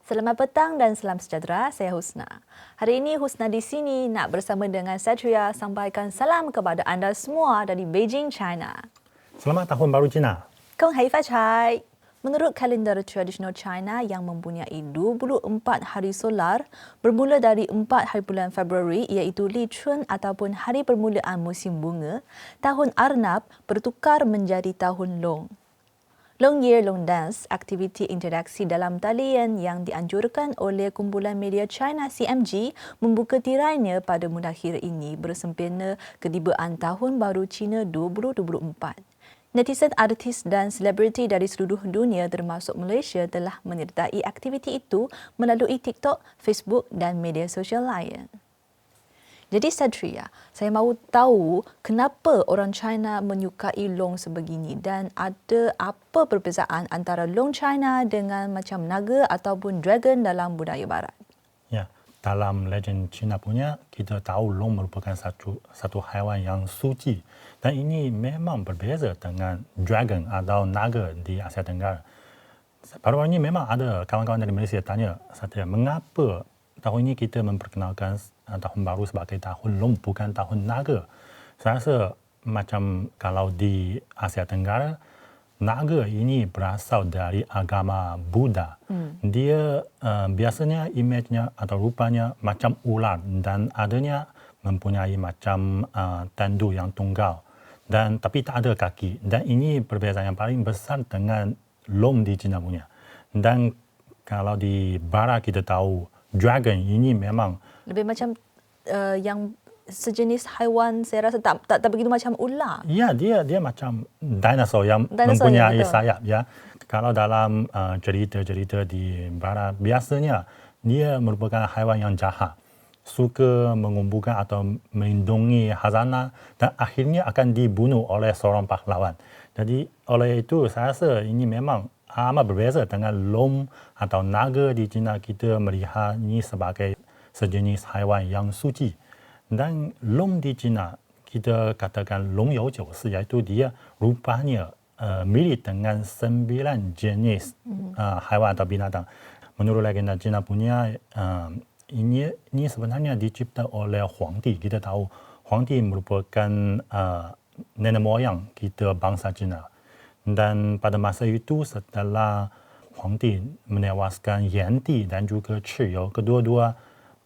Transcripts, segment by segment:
Selamat petang dan salam sejahtera, saya Husna. Hari ini Husna di sini nak bersama dengan Satria sampaikan salam kepada anda semua dari Beijing, China. Selamat Tahun Baru Cina. Kong Hai Fa Chai. Menurut kalender tradisional China yang mempunyai 24 hari solar bermula dari 4 hari bulan Februari iaitu Li Chun ataupun hari permulaan musim bunga, tahun Arnab bertukar menjadi tahun Long. Long Year Long Dance, aktiviti interaksi dalam talian yang dianjurkan oleh kumpulan media China CMG membuka tirainya pada mutakhir ini bersempena ketibaan Tahun Baru Cina 2024. Netizen, artis dan selebriti dari seluruh dunia termasuk Malaysia telah menyertai aktiviti itu melalui TikTok, Facebook dan media sosial lain. Jadi Satria, saya mahu tahu kenapa orang China menyukai long sebegini dan ada apa perbezaan antara long China dengan macam naga ataupun dragon dalam budaya barat? Ya, dalam legend Cina punya, kita tahu long merupakan satu haiwan yang suci dan ini memang berbeza dengan dragon atau naga di Asia Tenggara. Baru ini memang ada kawan-kawan dari Malaysia tanya saya, mengapa tahun ini kita memperkenalkan tahun baru sebagai tahun long bukan tahun naga. Saya rasa macam kalau di Asia Tenggara, naga ini berasal dari agama Buddha. Dia biasanya imejnya atau rupanya macam ular dan adanya mempunyai macam tandu yang tunggal dan tapi tak ada kaki. Dan ini perbezaan yang paling besar dengan long di China punya. Dan kalau di barat kita tahu dragon ini memang lebih macam yang sejenis haiwan, saya rasa tak begitu macam ular. Ya, dia macam dinosaur yang mempunyai sayap. Ya. Kalau dalam cerita-cerita di barat, biasanya dia merupakan haiwan yang jahat. Suka mengumpulkan atau melindungi khazanah dan akhirnya akan dibunuh oleh seorang pahlawan. Jadi oleh itu saya rasa ini memang amat berbeza dengan long atau naga di China. Kita melihat ini sebagai sejenis haiwan yang suci. Dan long di China, kita katakan long you jiu si, iaitu dia rupanya mirip dengan 9 jenis haiwan atau binatang. Menurut legenda China punya, ini sebenarnya dicipta oleh Huangdi. Kita tahu Huangdi merupakan nenek moyang kita bangsa China. Dan pada masa itu setelah Huangdi menewaskan Yanti dan juga Chiyou, kedua-dua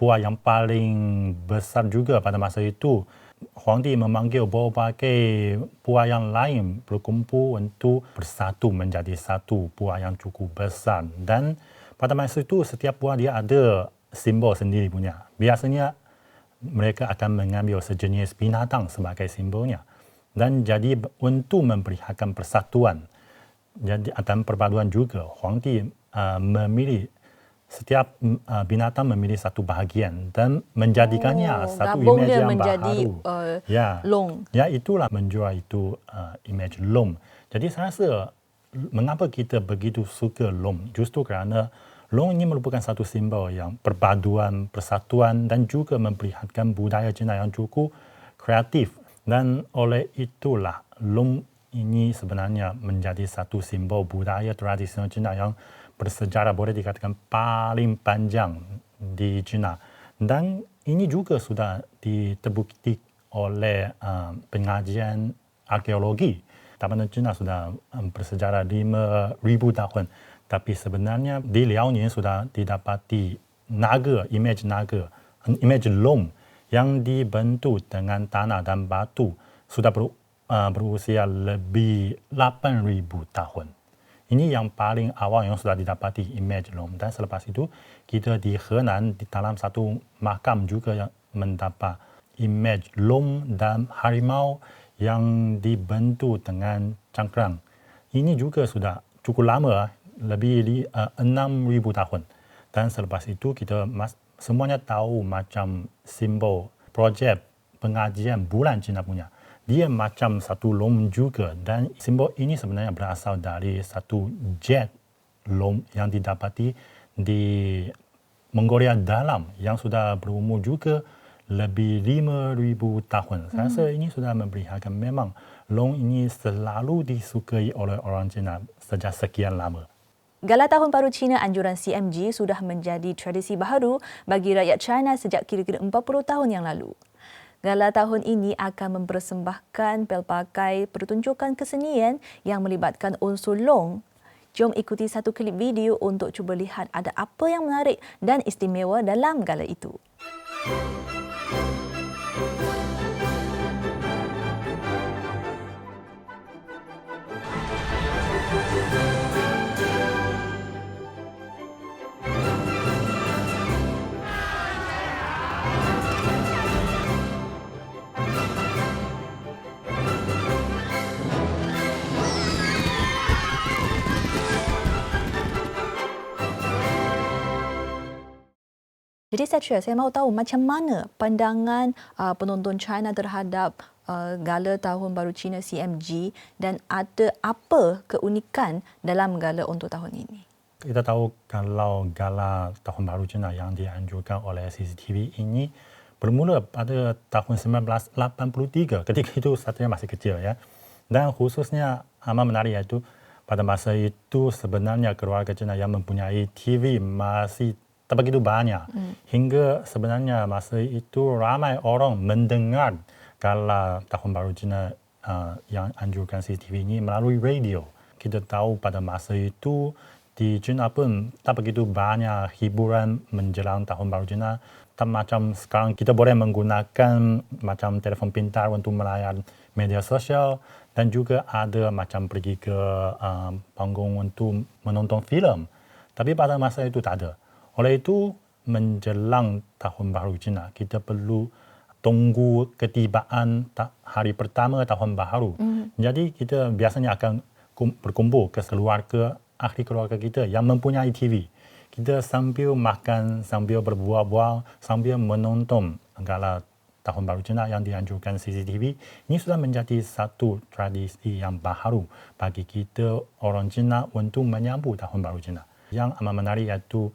buah yang paling besar juga pada masa itu, Huangdi memanggil berbagai buah yang lain berkumpul untuk bersatu menjadi satu buah yang cukup besar. Dan pada masa itu setiap buah dia ada simbol sendiri punya. Biasanya mereka akan mengambil sejenis binatang sebagai simbolnya. Dan jadi untuk memperlihatkan persatuan jadi dan perpaduan juga, Huangdi memilih setiap binatang memilih satu bahagian dan menjadikannya satu imej yang baru. Long. Ya, itulah menjual itu imej long. Jadi saya rasa mengapa kita begitu suka long? Justru kerana long ini merupakan satu simbol yang perpaduan, persatuan dan juga memperlihatkan budaya Cina yang cukup kreatif. Dan oleh itulah long ini sebenarnya menjadi satu simbol budaya tradisional Cina yang bersejarah boleh dikatakan paling panjang di China. Dan ini juga sudah terbukti oleh pengajian arkeologi. Tabanan China sudah bersejarah 5,000 tahun. Tapi sebenarnya di Liaoning sudah didapati naga, imej long yang dibentuk dengan tanah dan batu sudah berusia lebih 8,000 tahun. Ini yang paling awal yang sudah didapati imej long. Dan selepas itu, kita di Henan, di dalam satu makam juga yang mendapat imej long dan harimau yang dibentuk dengan cangkang. Ini juga sudah cukup lama, lebih 6,000 tahun. Dan selepas itu, kita semuanya tahu macam simbol projek pengajian bulan Cina punya. Dia macam satu long juga dan simbol ini sebenarnya berasal dari satu jet long yang didapati di Mongolia dalam yang sudah berumur juga lebih 5,000 tahun. Saya rasa ini sudah memperlihatkan memang long ini selalu disukai oleh orang Cina sejak sekian lama. Gala Tahun Baru Cina anjuran CMG sudah menjadi tradisi baharu bagi rakyat China sejak kira-kira 40 tahun yang lalu. Gala tahun ini akan mempersembahkan pelbagai pertunjukan kesenian yang melibatkan unsur long. Jom ikuti satu klip video untuk cuba lihat ada apa yang menarik dan istimewa dalam gala itu. Jadi saya mahu tahu macam mana pandangan penonton China terhadap Gala Tahun Baru Cina CMG dan ada apa keunikan dalam gala untuk tahun ini? Kita tahu kalau Gala Tahun Baru Cina yang dianjurkan oleh CCTV ini bermula pada tahun 1983. Ketika itu Satria masih kecil ya. Dan khususnya amat menarik iaitu pada masa itu sebenarnya keluarga Cina yang mempunyai TV masih tak begitu banyak. Hingga sebenarnya masa itu ramai orang mendengar Gala Tahun Baru Cina yang anjurkan CCTV ini melalui radio. Kita tahu pada masa itu di China pun tak begitu banyak hiburan menjelang Tahun Baru Cina. Tak macam sekarang kita boleh menggunakan macam telefon pintar untuk melayan media sosial dan juga ada macam pergi ke panggung untuk menonton filem. Tapi pada masa itu tak ada. Oleh itu, menjelang Tahun Baru Cina, kita perlu tunggu ketibaan hari pertama Tahun Baru. Jadi kita biasanya akan berkumpul ke keluarga, ahli keluarga kita yang mempunyai TV. Kita sambil makan, sambil berbual-bual, sambil menonton Gala Tahun Baru Cina yang dianjurkan CCTV. Ini sudah menjadi satu tradisi yang baharu bagi kita orang Cina untuk menyambut Tahun Baru Cina. Yang amat menarik iaitu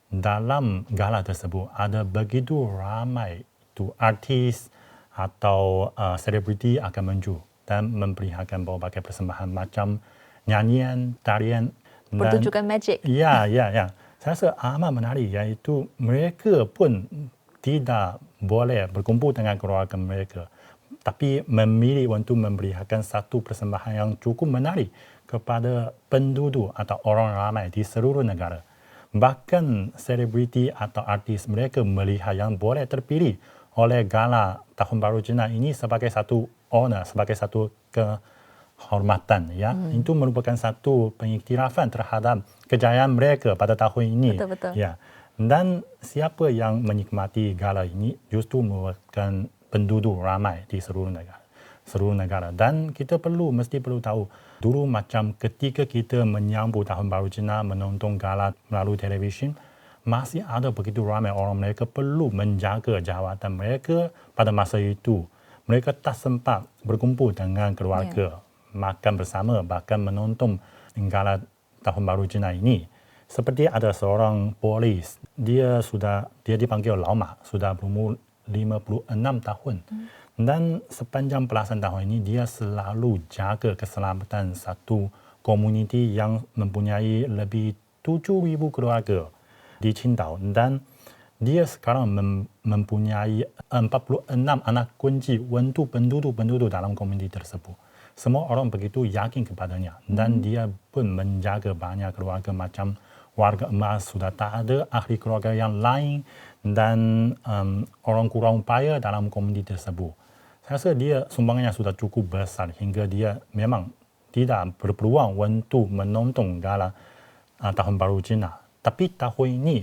dalam gala tersebut ada begitu ramai itu artis atau selebriti akan muncul dan memperlihatkan berbagai persembahan macam nyanyian, tarian dan Pertunjukan magic. Ya. Saya rasa amat menarik iaitu mereka pun tidak boleh berkumpul dengan keluarga mereka, tapi memilih untuk memperlihatkan satu persembahan yang cukup menarik kepada penduduk atau orang ramai di seluruh negara. Bahkan selebriti atau artis mereka melihat yang boleh terpilih oleh Gala Tahun Baru Cina ini sebagai satu honor, sebagai satu kehormatan. Ya. Itu merupakan satu pengiktirafan terhadap kejayaan mereka pada tahun ini. Betul-betul. Ya. Dan siapa yang menikmati gala ini justru merupakan penduduk ramai di seluruh negara. Dan kita mesti perlu tahu, dulu macam ketika kita menyambut Tahun Baru Cina, menonton gala melalui televisyen, masih ada begitu ramai orang mereka perlu menjaga jawatan mereka pada masa itu. Mereka tak sempat berkumpul dengan keluarga, makan bersama, bahkan menonton gala Tahun Baru Cina ini. Seperti ada seorang polis, dia dipanggil Lao Ma, sudah berumur 56 tahun. Dan sepanjang belasan tahun ini, dia selalu jaga keselamatan satu komuniti yang mempunyai lebih 7,000 keluarga di Qingdao. Dan dia sekarang mempunyai 46 anak kunci untuk penduduk dalam komuniti tersebut. Semua orang begitu yakin kepadanya. Dan dia pun menjaga banyak keluarga macam warga emas, sudah tak ada ahli keluarga yang lain dan orang kurang upaya dalam komuniti tersebut. Saya rasa dia sumbangannya sudah cukup besar hingga dia memang tidak berpeluang untuk menonton gala Tahun Baru Cina. Tapi tahun ini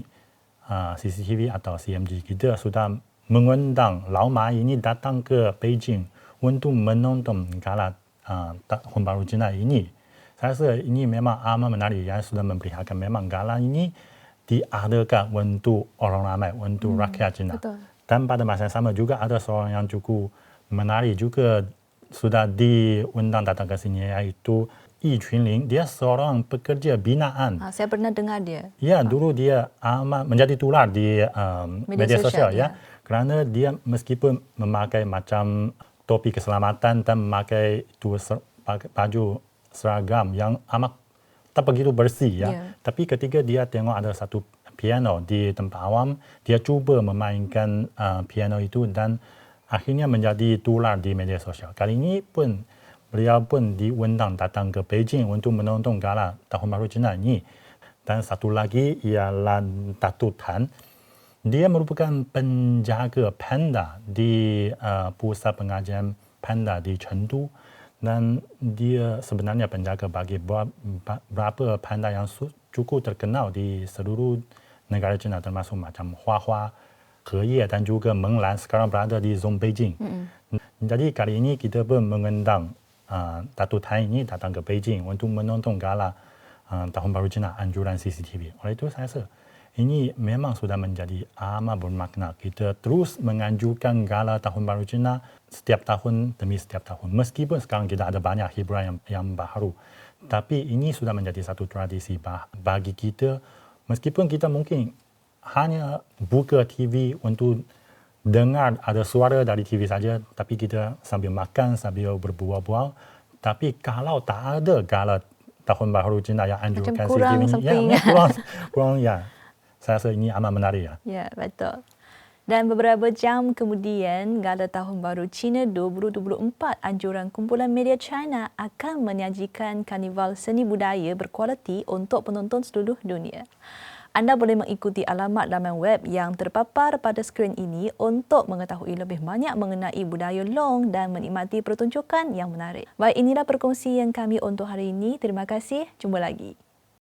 CCTV atau CMG kita sudah mengundang Lao Ma ini datang ke Beijing untuk menonton gala Tahun Baru Cina ini. Saya rasa ini memang amat menarik yang sudah memperlihatkan memang gala ini diadakan untuk orang ramai, untuk rakyat Cina. Betul. Dan pada masa yang sama juga ada seorang yang cukup menarik juga sudah diundang datang ke sini iaitu Yi Qunling. Dia seorang pekerja binaan. Saya pernah dengar dia. Ya, dulu dia amat menjadi tular di media sosial ya. ya. Kerana dia meskipun memakai macam topi keselamatan dan memakai baju seragam yang amat tak begitu bersih ya. Ya. Tapi ketika dia tengok ada satu piano di tempat awam, dia cuba memainkan piano itu dan akhirnya menjadi tular di media sosial. Kali ini pun beliau pun diundang datang ke Beijing untuk menonton gala Tahun Baru Cina ini. Dan satu lagi ialah Datuk Tan. Dia merupakan penjaga panda di pusat pengajian panda di Chengdu. Dan dia sebenarnya penjaga bagi beberapa panda yang cukup terkenal di seluruh negara China, termasuk macam Hua, He dan juga Menglan sekarang berada di zon Beijing. Jadi kali ini kita pun mengundang Datuk Tan ini datang ke Beijing untuk menonton gala Tahun Baru Cina anjuran CCTV. Oleh itu saya rasa ini memang sudah menjadi amat bermakna. Kita terus menganjurkan gala Tahun Baru Cina setiap tahun demi setiap tahun. Meskipun sekarang kita ada banyak hiburan yang baru. Tapi ini sudah menjadi satu tradisi bagi kita. Meskipun kita mungkin hanya buka TV untuk dengar ada suara dari TV saja, tapi kita sambil makan, sambil berbual-bual. Tapi kalau tak ada gala Tahun Baru Cina yang anjurkan kurang CCTV something. ini, kurang ya. Saya rasa ini amat menarik ya. Ya, betul. Dan beberapa jam kemudian, Gala Tahun Baru Cina 2024 anjuran kumpulan media China akan menyajikan karnival seni budaya berkualiti untuk penonton seluruh dunia. Anda boleh mengikuti alamat laman web yang terpapar pada skrin ini untuk mengetahui lebih banyak mengenai budaya Long dan menikmati pertunjukan yang menarik. Baik, inilah perkongsian kami untuk hari ini. Terima kasih. Jumpa lagi.